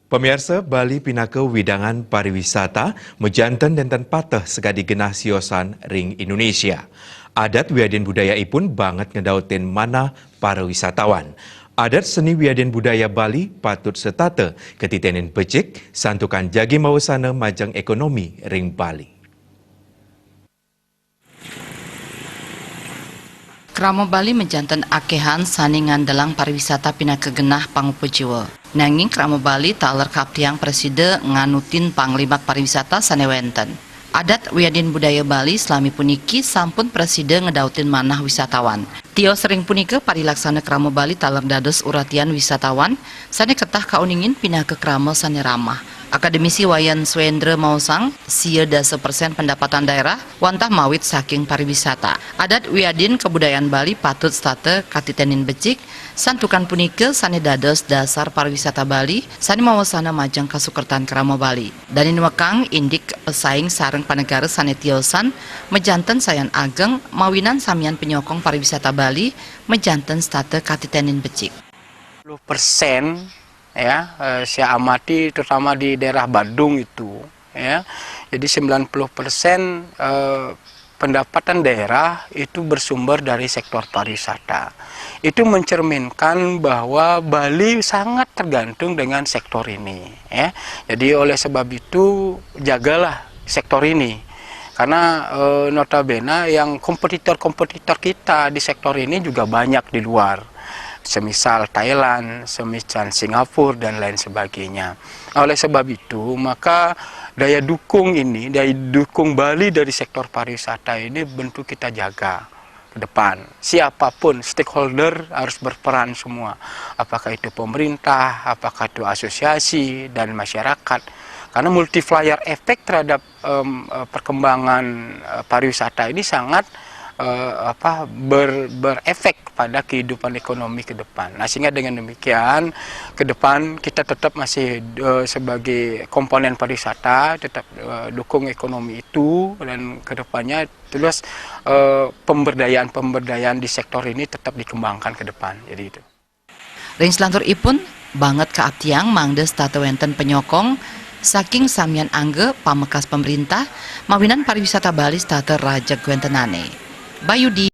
Pemirsa, Bali pinaka widangan pariwisata mejantan dan patah sekadi genah siosan ring Indonesia. Adat wiadin budaya ipun banget ngedautin mana para wisatawan. Adat seni wiadin budaya Bali patut setata ketitenin becik santukan jagi mawasana majang ekonomi ring Bali. Krama Bali menjantan akehan saningan dalang pariwisata pinaka genah pangupu jiwa. Nanging Krama Bali tak lerkap tiang preside nganutin panglimat pariwisata sanewenten. Adat wiadin budaya Bali selami puniki sampun preside ngedautin manah wisatawan. Tio sering punika parilaksana Krama Bali tak lerdados uratian wisatawan sane ketah kauningin pindah ke Krama sane ramah. Akademisi Wayan Swendra Mausang, sia 10% pendapatan daerah, wantah mawit saking pariwisata. Adat wiadin kebudayaan Bali patut state katitenin becik, santukan punike sane dados dasar pariwisata Bali, sane mawasana majang kasukertan Krama Bali. Danin wekang indik pesaing sareng panegara sane tiosan, mejanten sayan ageng, mawinan samian penyokong pariwisata Bali, mejanten state katitenin becik. 10% ya, saya amati terutama di daerah Badung itu ya. Jadi 90% pendapatan daerah itu bersumber dari sektor pariwisata. Itu mencerminkan bahwa Bali sangat tergantung dengan sektor ini ya. Jadi oleh sebab itu jagalah sektor ini. Karena notabene yang kompetitor-kompetitor kita di sektor ini juga banyak di luar. Semisal Thailand, semisal Singapura, dan lain sebagainya. Oleh sebab itu, maka daya dukung Bali dari sektor pariwisata ini bentuk kita jaga ke depan. Siapapun, stakeholder harus berperan semua. Apakah itu pemerintah, apakah itu asosiasi, dan masyarakat. Karena multiplier efek terhadap perkembangan pariwisata ini sangat berefek pada kehidupan ekonomi ke depan. Nah, sehingga dengan demikian ke depan kita tetap masih sebagai komponen pariwisata tetap dukung ekonomi itu, dan ke depannya terus pemberdayaan di sektor ini tetap dikembangkan ke depan. Jadi itu. Ring selantur ipun banget ke Atiang mangdes tata wenten penyokong saking samian angge pamekas pemerintah mawinan pariwisata Bali tata raja gwentenane. Bayudi